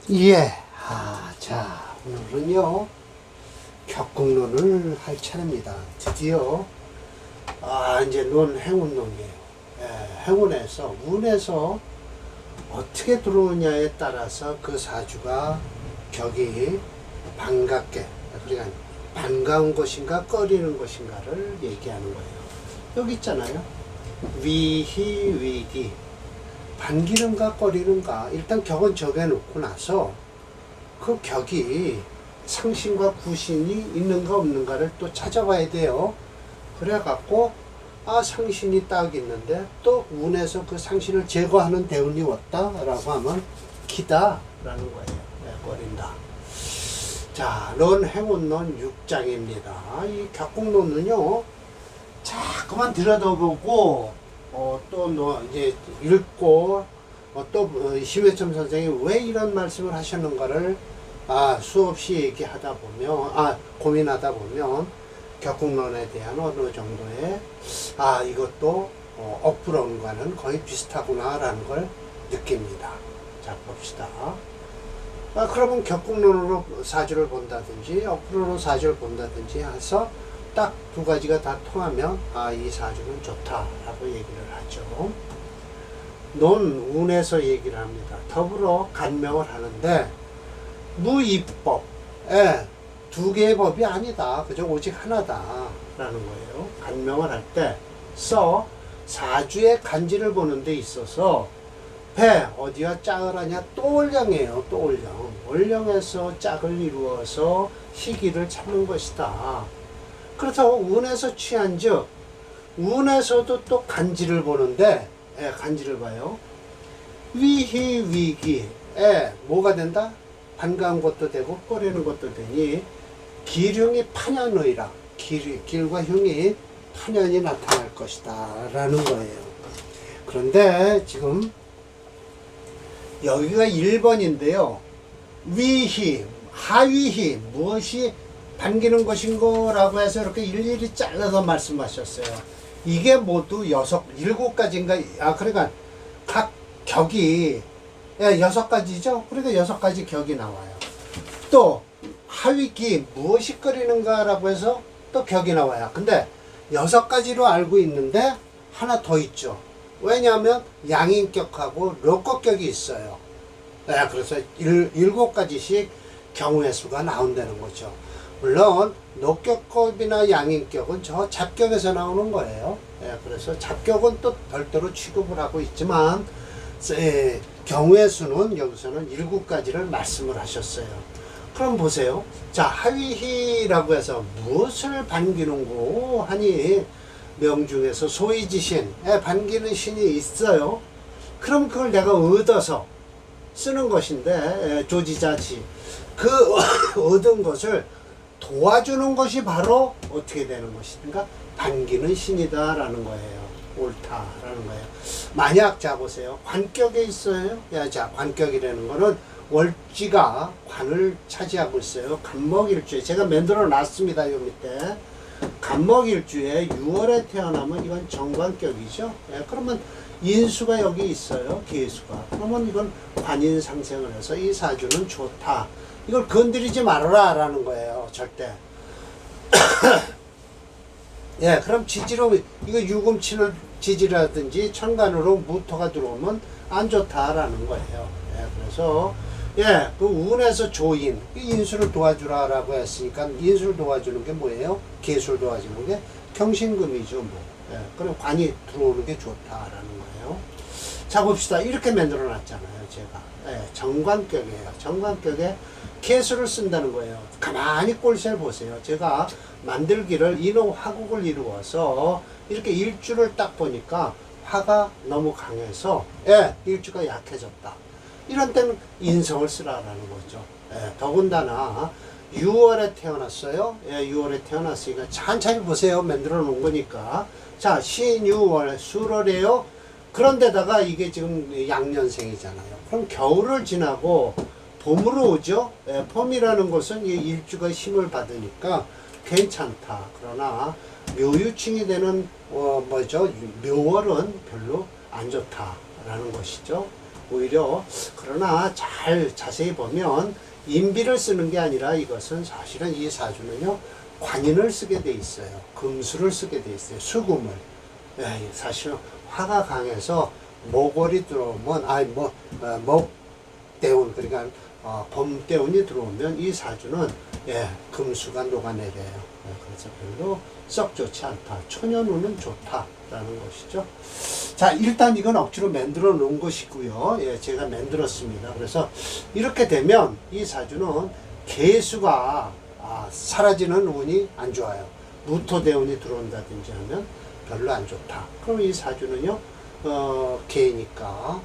예. 자, 오늘은요, 격국론을 할 차례입니다. 드디어, 이제 행운론이에요. 예, 행운에서, 운에서 어떻게 들어오냐에 따라서 그 사주가 격이 반갑게, 그러니까 반가운 것인가, 꺼리는 것인가를 얘기하는 거예요. 여기 있잖아요. 위희, 위기. 반기는가 꺼리는가 일단 격은 정해놓고 나서 그 격이 상신과 구신이 있는가 없는가를 또 찾아봐야 돼요. 그래 갖고 상신이 딱 있는데 또 운에서 그 상신을 제거하는 대운이 왔다 라고 하면 기다 라는 거예요. 꺼린다. 자, 행운론 6장입니다 이 격국론은요 자꾸만 들여다보고 또 이제 읽고 또 심해점 선생이 왜 이런 말씀을 하셨는가를 수없이 얘기하다 보면 고민하다 보면 격국론에 대한 어느 정도의 이것도 억부론과는 거의 비슷하구나 라는 걸 느낍니다. 자, 봅시다. 그러면 격국론으로 사주를 본다든지 억부론으로 사주를 본다든지 해서 딱 두 가지가 다 통하면 이 사주는 좋다라고 얘기를 하죠. 운에서 얘기를 합니다. 더불어 간명을 하는데 무이법, 두 개의 법이 아니다. 그저 오직 하나다라는 거예요. 간명을 할 때 사주의 간지를 보는 데 있어서 배 어디와 짝을 하냐? 또올령이에요. 또올령. 올령에서 짝을 이루어서 시기를 찾는 것이다. 그렇다고 운에서 취한즉 운에서도 또 간지를 보는데 간지를 봐요. 위희 위기 뭐가 된다? 반가운 것도 되고 꺼리는 것도 되니 기흉이 판연의라 길과 흉이 판연이 나타날 것이다 라는 거예요. 그런데 지금 여기가 1번인데요 위희 하위희 무엇이 반기는 것인가라고 해서 이렇게 일일이 잘라서 말씀하셨어요. 이게 모두 7가지인가, 그러니까 각 격이 6가지죠? 그러니까 6가지 격이 나와요. 또, 하위기, 무엇이 끓이는가라고 해서 또 격이 나와요. 근데 6가지로 알고 있는데 하나 더 있죠. 왜냐하면 양인격하고 록곡격이 있어요. 그래서 7가지씩 경우의 수가 나온다는 거죠. 물론 녹격급이나 양인격은 저 잡격에서 나오는 거예요. 그래서 잡격은 또 별도로 취급을 하고 있지만 경우의 수는 여기서는 7가지를 말씀을 하셨어요. 그럼 보세요. 자, 하위희라고 해서 무엇을 반기는고 하니 명중에서 소이지신 반기는 신이 있어요. 그럼 그걸 내가 얻어서 쓰는 것인데 조지자지 그 얻은 것을 도와주는 것이 바로 어떻게 되는 것인가? 반기는 신이다라는 거예요. 옳다라는 거예요. 만약 자 보세요. 관격에 있어요. 자, 관격이라는 거는 월지가 관을 차지하고 있어요. 간목일주에 제가 만들어 놨습니다. 요 밑에 간목일주에 6월에 태어나면 이건 정관격이죠. 그러면 인수가 여기 있어요. 기수가. 그러면 이건 관인상생을 해서 이 사주는 좋다. 이걸 건드리지 말아라 라는 거예요. 절대. 그럼 지지로 이거 유금치는 지지라든지 천간으로 무토가 들어오면 안 좋다라는 거예요. 그래서 그 운에서 조인 인수를 도와주라 라고 했으니까 인수를 도와주는 게 뭐예요? 계수를 도와주는 게 경신금이죠. 그럼 관이 들어오는 게 좋다라는 거예요. 자, 봅시다. 이렇게 만들어 놨잖아요. 제가. 정관격이에요. 정관격에 개수를 쓴다는 거예요. 가만히 꼴셀 보세요. 제가 만들기를 인호화국을 이루어서 이렇게 일주를 딱 보니까 화가 너무 강해서 일주가 약해졌다. 이런 때는 인성을 쓰라라는 거죠. 더군다나 6월에 태어났어요. 6월에 태어났으니까 천천히 보세요. 만들어 놓은 거니까. 자, 신유월 수월이에요. 그런데다가 이게 지금 양년생이잖아요. 그럼 겨울을 지나고 봄으로 오죠. 봄이라는 것은 이 일주가 힘을 받으니까 괜찮다. 그러나 묘유충이 되는 묘월은 별로 안 좋다라는 것이죠. 오히려 그러나 잘 자세히 보면 인비를 쓰는 게 아니라 이것은 사실은 이 사주는요 관인을 쓰게 돼 있어요. 금수를 쓰게 돼 있어요. 수금을. 예, 사실은 화가 강해서 모골이 들어오면 목대운 그러니까 범대운이 들어오면 이 사주는 예, 금수가 녹아내려요. 예, 그래서 별로 썩 좋지 않다. 초년운은 좋다라는 것이죠. 자, 일단 이건 억지로 만들어 놓은 것이고요. 예, 제가 만들었습니다. 그래서 이렇게 되면 이 사주는 개수가 사라지는 운이 안 좋아요. 무토대운이 들어온다든지 하면 별로 안 좋다. 그럼 이 사주는요, 개니까,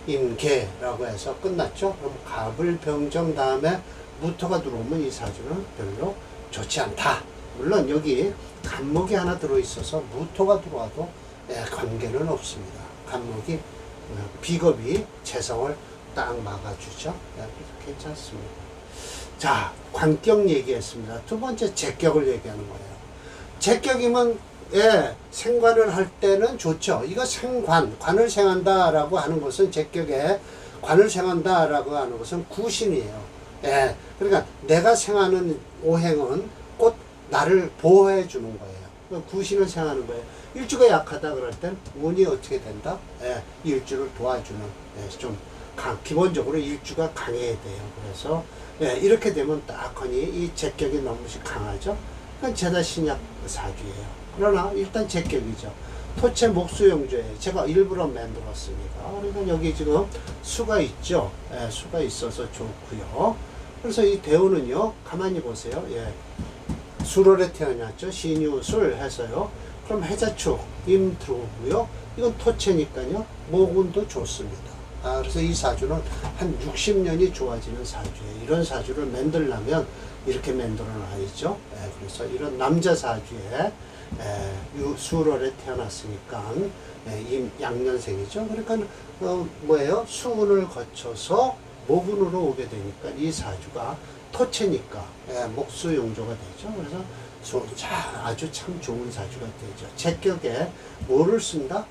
임개라고 해서 끝났죠. 그럼 갑을 병정 다음에 무토가 들어오면 이 사주는 별로 좋지 않다. 물론 여기 간목이 하나 들어있어서 무토가 들어와도 관계는 없습니다. 간목이 비겁이 재성을 딱 막아주죠. 괜찮습니다. 자, 관격 얘기했습니다. 두 번째 제격을 얘기하는 거예요. 제격이면 생관을 할 때는 좋죠. 이거 생관, 관을 생한다라고 하는 것은 제격에 관을 생한다라고 하는 것은 구신이에요. 그러니까 내가 생하는 오행은 곧 나를 보호해 주는 거예요. 구신을 생하는 거예요. 일주가 약하다 그럴 땐 운이 어떻게 된다? 일주를 도와주는, 기본적으로 일주가 강해야 돼요. 그래서, 이렇게 되면 딱하니 이 제격이 너무 강하죠? 그건 제다신약 사주예요. 그러나 일단 제격이죠. 토체 목수용조예요. 제가 일부러 만들었습니다. 그러니까 여기 지금 수가 있죠? 수가 있어서 좋고요. 그래서 이 대우는요, 가만히 보세요. 수월에 태어났죠. 신유술 해서요. 그럼 해자축, 임 들어오고요. 이건 토체니까요. 목운도 좋습니다. 그래서 이 사주는 한 60년이 좋아지는 사주예요. 이런 사주를 만들려면 이렇게 만들어 놔야죠. 그래서 이런 남자 사주에 수월에 태어났으니까 양년생이죠. 그러니까 뭐예요? 수운을 거쳐서 목운으로 오게 되니까 이 사주가 토체니까 목수용조가 되죠. 그래서 아주 참 좋은 사주가 되죠. 제격에 뭐를 쓴다?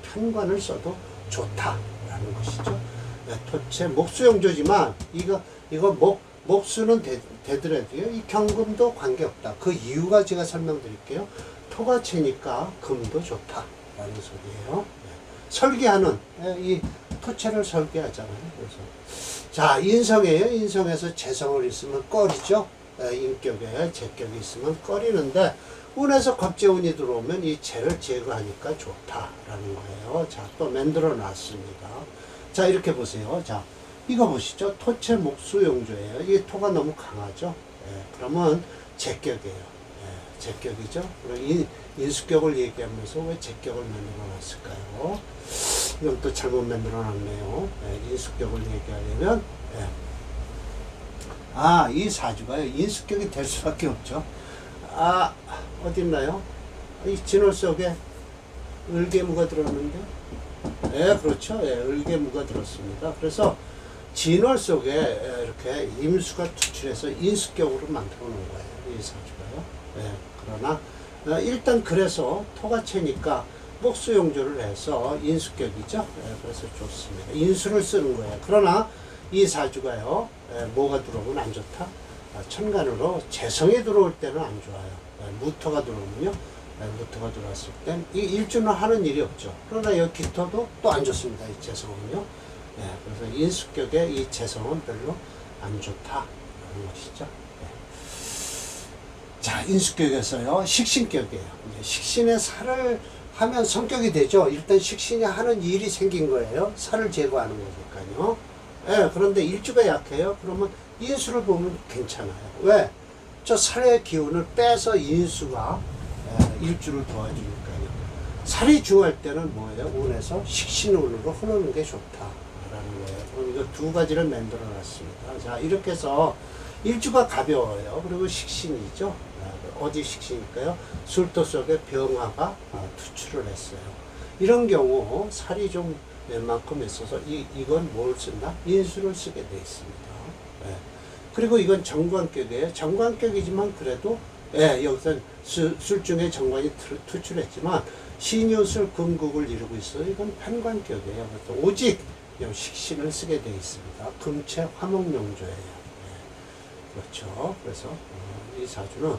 편관을 써도 좋다라는 것이죠. 토체 목수용조지만 이거 목수는 되더라도요. 이 경금도 관계없다. 그 이유가 제가 설명드릴게요. 토가 체니까 금도 좋다라는 소리예요. 설계하는 이 토체를 설계하잖아요. 그래서 자, 인성이에요. 인성에서 재성을 있으면 껄이죠. 인격에 제격이 있으면 껄이는데 운에서 겁재운이 들어오면 이 재를 제거하니까 좋다라는 거예요. 자, 또 만들어 놨습니다. 자, 이렇게 보세요. 자, 이거 보시죠. 토체 목수용조예요. 이게 토가 너무 강하죠. 그러면 제격이에요. 제격이죠. 그리고 인수격을 얘기하면서 왜 제격을 만들어 놨을까요? 이건 또 잘못 만들어 놨네요. 인수격을 얘기하려면 이 사주가요. 인수격이 될 수밖에 없죠. 어디 있나요? 이 진월 속에 을개무가 들었는데 그렇죠. 을개무가 들었습니다. 그래서 진월 속에 이렇게 임수가 투출해서 인수격으로 만들어 놓은 거예요. 이 사주가요. 그러나 일단 그래서 토가 채니까 목수용조를 해서 인수격이죠. 그래서 좋습니다. 인수를 쓰는 거예요. 그러나 이 사주가요. 뭐가 들어오면 안 좋다? 천간으로 재성이 들어올 때는 안 좋아요. 무토가 들어오면요. 무토가 들어왔을 땐 이 일주는 하는 일이 없죠. 그러나 이 기토도 또 안 좋습니다. 이 재성은요. 그래서 인수격의 이 재성은 별로 안 좋다라는 것이죠. 자, 인수격에서요. 식신격이에요. 식신에 살을 하면 성격이 되죠. 일단 식신이 하는 일이 생긴 거예요. 살을 제거하는 거니까요. 그런데 일주가 약해요. 그러면 인수를 보면 괜찮아요. 왜? 저 살의 기운을 빼서 인수가 일주를 도와주니까요. 살이 중할 때는 뭐예요? 운에서 식신운으로 흐르는 게 좋다라는 거예요. 그럼 이거 두 가지를 만들어 놨습니다. 자, 이렇게 해서 일주가 가벼워요. 그리고 식신이죠. 어디 식신일까요? 술도 속에 병화가 투출을 했어요. 이런 경우 살이 좀 웬만큼 있어서 이건 뭘 쓴다? 인수를 쓰게 되어 있습니다. 그리고 이건 정관격이에요. 정관격이지만 그래도 예, 여기서 술중에 정관이 투출했지만 신유술 금국을 이루고 있어요. 이건 편관격이에요. 그래서 오직 식신을 쓰게 되어 있습니다. 금체 화목용조예요. 예, 그렇죠. 그래서 이 사주는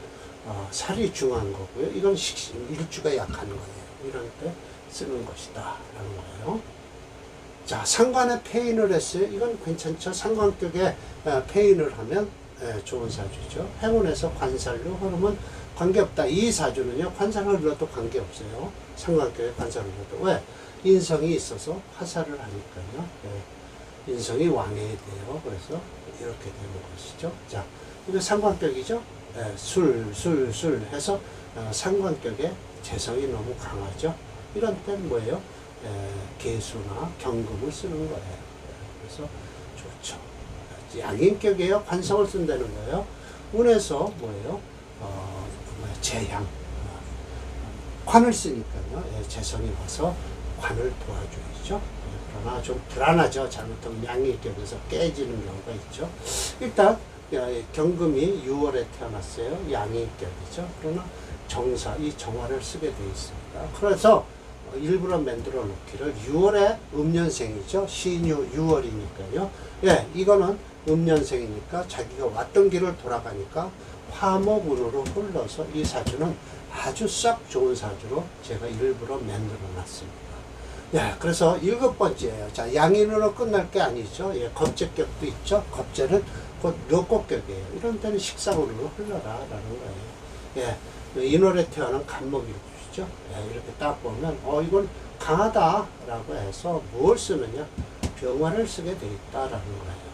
살이 중요한 거고요. 이건 식신, 일주가 약한 거예요. 이럴 때 쓰는 것이다 라는 거예요. 자, 상관에 폐인을 했어요. 이건 괜찮죠. 상관격에 폐인을 하면 좋은 사주죠. 행운에서 관살로 흐르면 관계없다. 이 사주는요, 관살을 흘러도 관계없어요. 상관격에 관살을 흘러도. 왜? 인성이 있어서 화살을 하니까요. 인성이 왕해야 돼요. 그래서 이렇게 되는 것이죠. 자, 이거 상관격이죠. 술 해서 상관격에 재성이 너무 강하죠. 이런 때는 뭐예요? 개수나 경금을 쓰는 거예요. 그래서 좋죠. 양인격이에요. 관성을 쓴다는 거예요. 운에서 뭐예요? 재양. 관을 쓰니까요. 재성이 와서 관을 도와줘야죠. 그러나 좀 불안하죠. 잘못하면 양인격에서 깨지는 경우가 있죠. 일단 경금이 6월에 태어났어요. 양인격이죠. 그러나 정사, 이 정화를 쓰게 되어 있습니다. 그래서 일부러 만들어 놓기를 6월에 음년생이죠. 신유 6월이니까요. 예, 이거는 음년생이니까 자기가 왔던 길을 돌아가니까 화목운으로 흘러서 이 사주는 아주 썩 좋은 사주로 제가 일부러 만들어 놨습니다. 예, 그래서 7번째예요. 자, 양인으로 끝날 게 아니죠. 예, 겁재격도 있죠. 겁재는 곧 묘곡격이에요. 이런 때는 식상운으로 흘러라 라는 거예요. 예, 인월에 태어난 간목일주죠. 예, 이렇게 딱 보면 이건 강하다라고 해서 뭘 쓰느냐? 병화를 쓰게 돼 있다라는 거예요.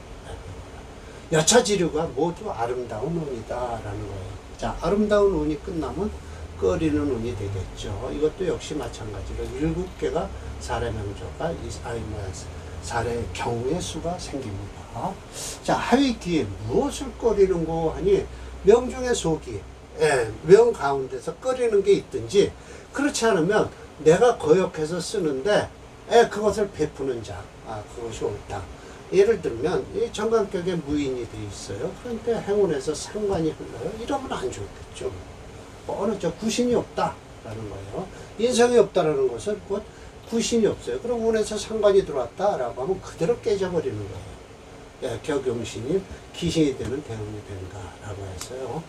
여차지류가 모두 아름다운 운이다라는 거예요. 자, 아름다운 운이 끝나면 꺼리는 운이 되겠죠. 이것도 역시 마찬가지로 7개가 사례 명조가 사례 경우의 수가 생깁니다. 자, 하위기에 무엇을 꺼리는 거 하니 명중의 소기, 명 가운데서 꺼리는 게 있든지 그렇지 않으면 내가 거역해서 쓰는데 그것을 베푸는 자, 그것이 옳다. 예를 들면 이 정관격에 무인이 돼 있어요. 그런데 행운에서 상관이 흘러요. 이러면 안 좋겠죠. 어느 쪽 구신이 없다라는 거예요. 인성이 없다라는 것은 곧 구신이 없어요. 그럼 운에서 상관이 들어왔다라고 하면 그대로 깨져버리는 거예요. 예, 격용신이 기신이 되는 대운이 된다라고 해서요.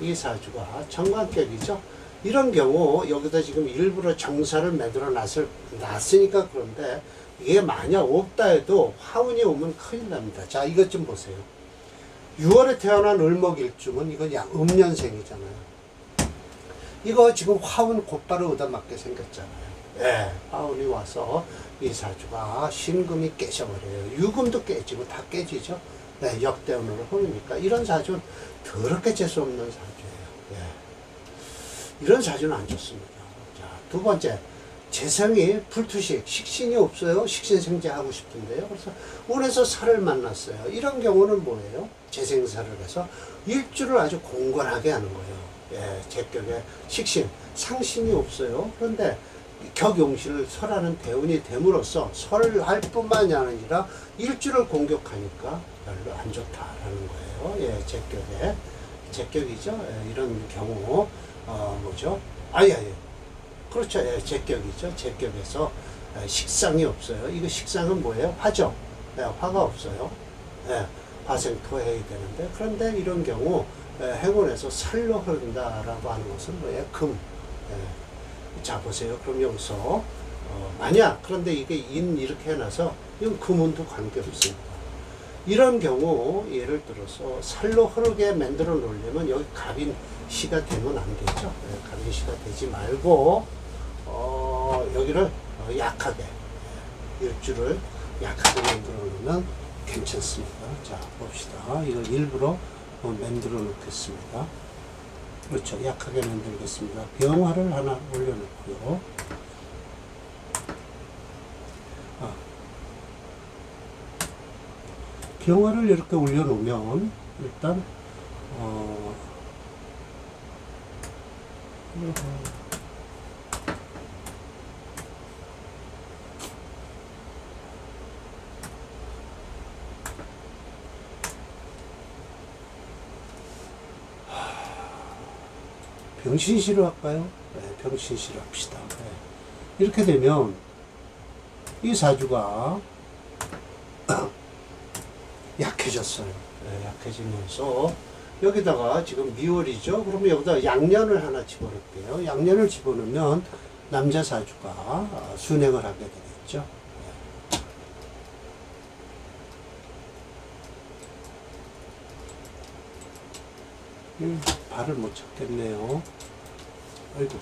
이 사주가 정관격이죠. 이런 경우 여기다 지금 일부러 정사를 만들어 놨으니까 그런데 이게 만약 없다 해도 화운이 오면 큰일 납니다. 자, 이것 좀 보세요. 6월에 태어난 을목일중은 이건 음년생이잖아요. 이거 지금 화운 곧바로 얻어맞게 생겼잖아요. 화운이 와서 이 사주가 신금이 깨져버려요. 유금도 깨지고 다 깨지죠. 역대운으로 흐르니까 이런 사주는 더럽게 재수없는 사주예요. 이런 사주는 안 좋습니다. 자, 두 번째, 재성이 불투식, 식신이 없어요. 식신생재하고 싶은데요. 그래서 운에서 살을 만났어요. 이런 경우는 뭐예요? 재생살을 해서 일주를 아주 공건하게 하는 거예요. 제격에 식신, 상신이 없어요. 그런데 격용신을 설하는 대운이 됨으로써 설할 뿐만이 아니라 일주를 공격하니까 별로 안 좋다라는 거예요. 제격이죠. 이런 경우 뭐죠? 그렇죠. 제격이죠. 제격에서 식상이 없어요. 이거 식상은 뭐예요? 화죠. 화가 없어요. 화생토 해야 되는데 그런데 이런 경우 행운에서 살로 흐른다라고 하는 것은 뭐예요? 금. 자, 보세요. 그럼 여기서 만약 그런데 이게 이렇게 해놔서 이건 금운도 관계없습니다. 이런 경우 예를 들어서 살로 흐르게 만들어 놓으려면 여기 갑인시가 되면 안 되죠. 갑인시가 되지 말고 여기를 약하게 일주를 약하게 만들어 놓으면 괜찮습니다. 자, 봅시다. 이거 일부러 만들어 놓겠습니다. 그렇죠. 약하게 만들겠습니다. 병화를 하나 올려놓고요. 병화를 이렇게 올려놓으면 일단 병신시로 할까요? 네, 병신시로 합시다. 네. 이렇게 되면 이 사주가 약해졌어요. 네, 약해지면서 여기다가 지금 미월이죠. 그러면 여기다 양년을 하나 집어넣을게요. 양년을 집어넣으면 남자 사주가 순행을 하게 되겠죠. 발을 못 찾겠네요. 아이고.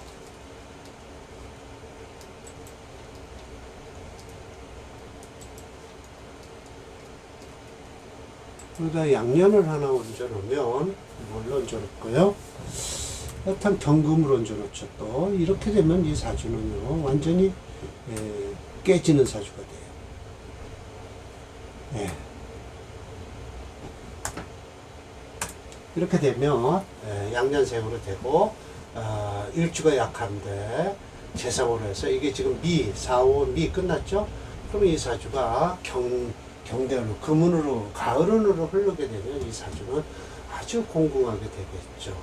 여기다 양년을 하나 얹어놓으면 뭘 얹어놓을까요? 일단 경금을 얹어놓죠. 또 이렇게 되면 이 사주는요 완전히 깨지는 사주가 돼요. 예. 이렇게 되면 양년생으로 되고 일주가 약한데 재성으로 해서 이게 지금 미, 4, 5, 미 끝났죠? 그러면 이 사주가 경대운으로, 금운으로, 가을운으로 흐르게 되면 이 사주는 아주 공공하게 되겠죠.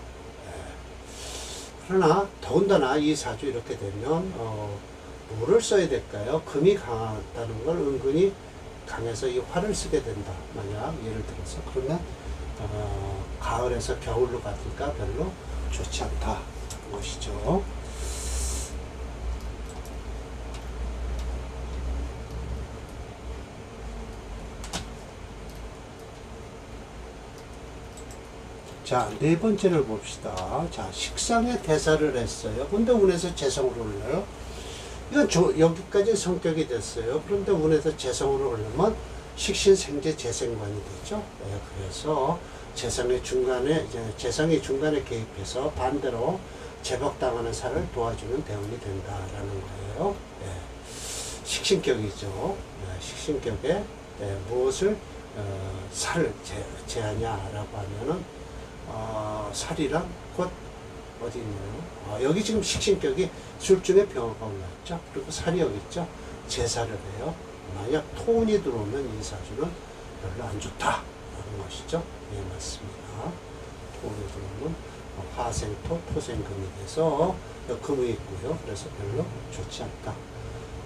그러나 더군다나 이 사주 이렇게 되면 뭐를 써야 될까요? 금이 강하다는 걸 은근히 강해서 이 화를 쓰게 된다. 만약 예를 들어서 그러면 가을에서 겨울로 가니까 별로 좋지 않다 것이죠. 자, 네 번째를 봅시다. 자, 식상의 대사를 했어요. 근데 운에서 재성으로 올려요. 이건 여기까지 성격이 됐어요. 그런데 운에서 재성으로 올리면 식신생재 재생관이 되죠. 네, 그래서 재성의 중간에 개입해서 반대로 제복당하는 살을 도와주는 대운이 된다라는 거예요. 네, 식신격이죠. 네, 식신격에 무엇을 살을 제하냐라고 하면은 살이란 곧 어디 있나요? 여기 지금 식신격이 술중에 병화가 올라왔죠. 그리고 살이 여기 있죠. 제사를 해요. 만약 토운이 들어오면 이 사주는 별로 안 좋다라는 것이죠. 예, 맞습니다. 토운이 들어오면 화생토, 토생금이 돼서 금이 있고요. 그래서 별로 좋지 않다.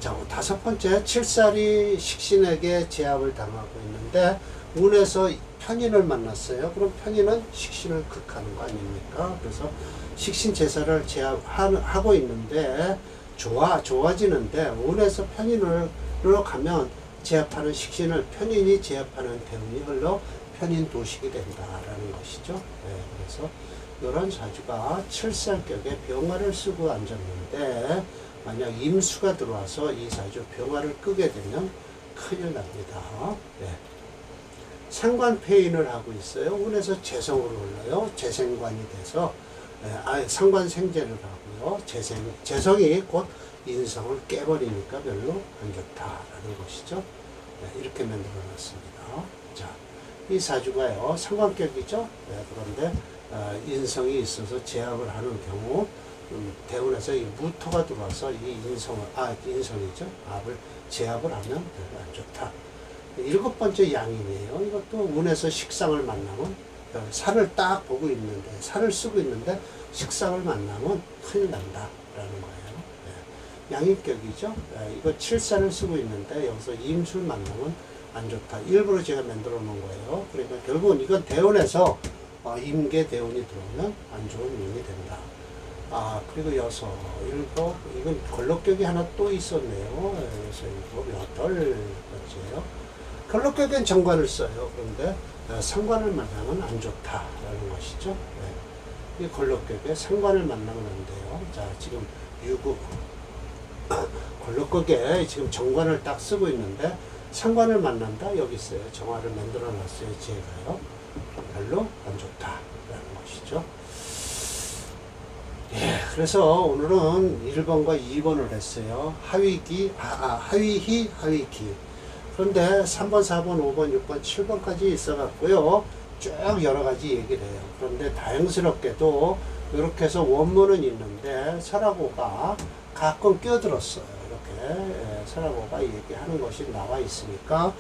자, 다섯 번째, 칠살이 식신에게 제압을 당하고 있는데 운에서 편인을 만났어요. 그럼 편인은 식신을 극하는 거 아닙니까? 그래서 식신 제사를 제압하고 있는데 좋아지는데 운에서 편인으로 가면 제압하는 식신을 편인이 제압하는 대운이 흘러 편인 도식이 된다라는 것이죠. 네, 그래서 이런 사주가 칠살격에 병화를 쓰고 앉았는데 만약 임수가 들어와서 이 사주 병화를 끄게 되면 큰일 납니다. 네. 상관폐인을 하고 있어요. 운에서 재성으로 올라요. 재생관이 돼서 상관생재를 하고요. 재성이 곧 인성을 깨버리니까 별로 안 좋다라는 것이죠. 네, 이렇게 만들어 놨습니다. 자, 이 사주가요 상관격이죠. 네, 그런데 인성이 있어서 제압을 하는 경우 대운에서 이 무토가 들어와서 이 인성이죠. 압을 제압을 하면 별로 안 좋다. 일곱 번째 양이네요. 이것도 운에서 식상을 만나면 살을 딱 보고 있는데 살을 쓰고 있는데 식상을 만나면 큰일 난다라는 거예요. 네. 양인격이죠. 네. 이거 칠살을 쓰고 있는데 여기서 임술 만나면 안 좋다. 일부러 제가 만들어 놓은 거예요. 그러니까 결국은 이건 대운에서 임계 대운이 들어오면 안 좋은 운이 된다. 그리고 여섯, 일곱, 이건 걸럭격이 하나 또 있었네요. 여섯, 일곱, 여덟 번째요. 걸럭격엔 정관을 써요. 그런데 상관을 만나면 안 좋다라는 것이죠. 네. 이 걸럭격에 상관을 만나면 안 돼요. 자, 지금 유구 걸럭격에 지금 정관을 딱 쓰고 있는데 상관을 만난다 여기 있어요. 정화를 만들어 놨어요. 제가요. 별로 안 좋다라는 것이죠. 예, 그래서 오늘은 1번과 2번을 했어요. 하위기, 하위희, 하위기. 그런데 3번, 4번, 5번, 6번, 7번까지 있어갖고요. 쭉 여러 가지 얘기를 해요. 그런데 다행스럽게도 이렇게 해서 원문은 있는데 설하고가 가끔 끼어들었어요. 이렇게 설하고가 얘기하는 것이 나와 있으니까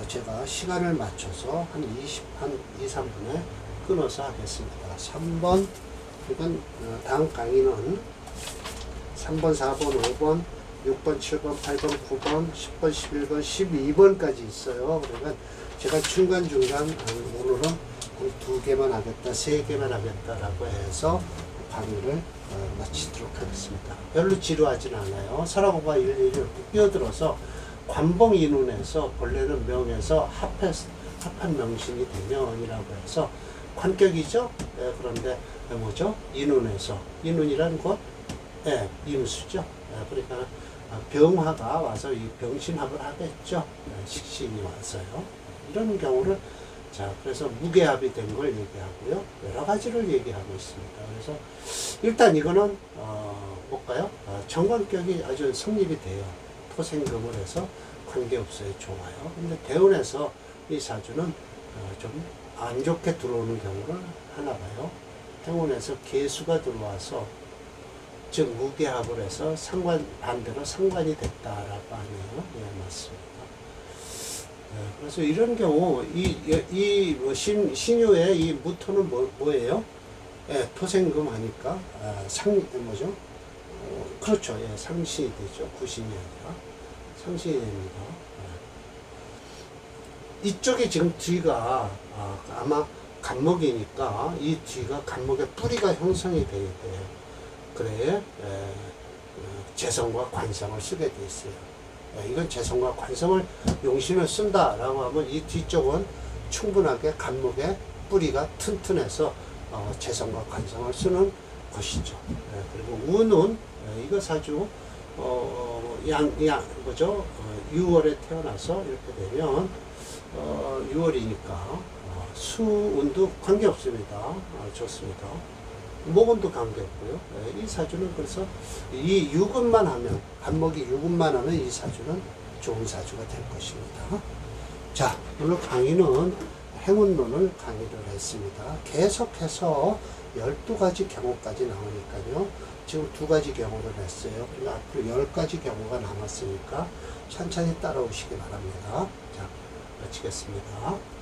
제가 시간을 맞춰서 한 2, 3분에 끊어서 하겠습니다. 3번, 이건 다음 강의는 3번, 4번, 5번, 6번, 7번, 8번, 9번, 10번, 11번, 12번까지 있어요. 그러니까 제가 중간중간 오늘은 2개만 하겠다, 3개만 하겠다라고 해서 강의를 마치도록 하겠습니다. 별로 지루하진 않아요. 사라고가 일일이 이렇게 끼어들어서 관봉 인운에서 본래는 명에서 합한 명신이 되면이라고 해서 관격이죠. 예, 그런데 뭐죠? 인운에서 인운이란 것, 예, 임수죠. 예, 그러니까 병화가 와서 이 병신합을 하겠죠. 예, 식신이 와서요. 이런 경우를 자, 그래서 무게합이 된 걸 얘기하고요. 여러 가지를 얘기하고 있습니다. 그래서 일단 이거는 볼까요? 정관격이 아주 성립이 돼요. 토생금을 해서 관계없어요. 좋아요. 근데 대운에서 이 사주는 좀 안 좋게 들어오는 경우를 하나 봐요. 행운에서 개수가 들어와서 즉 무게합을 해서 반대로 상관이 됐다라고 하네요. 예, 맞습니다. 그래서 이런 경우 신유의 이 무토는 뭐예요? 예, 토생금 하니까 뭐죠? 그렇죠. 예, 상신이 되죠. 구신이 아니라 상신이 됩니다. 이쪽에 지금 뒤가 아마 간목이니까 이 뒤가 간목의 뿌리가 형성이 돼야 돼요. 그래 재성과 관성을 쓰게 돼 있어요. 이건 재성과 관성을 용신을 쓴다라고 하면 이 뒤쪽은 충분하게 간목의 뿌리가 튼튼해서 재성과 관성을 쓰는 것이죠. 그리고 운은 이거 사주 뭐죠? 6월에 태어나서 이렇게 되면 6월이니까 수운도 관계없습니다. 좋습니다. 목운도 관계없고요. 이 사주는 그래서 이 유근만 하면 간목이 유근만 하면 이 사주는 좋은 사주가 될 것입니다. 자, 오늘 강의는 행운론을 강의를 했습니다. 계속해서 12가지 경우까지 나오니까요. 지금 2가지 경우를 했어요. 그리고 앞으로 10가지 경우가 남았으니까 천천히 따라오시기 바랍니다. 자, 마치겠습니다.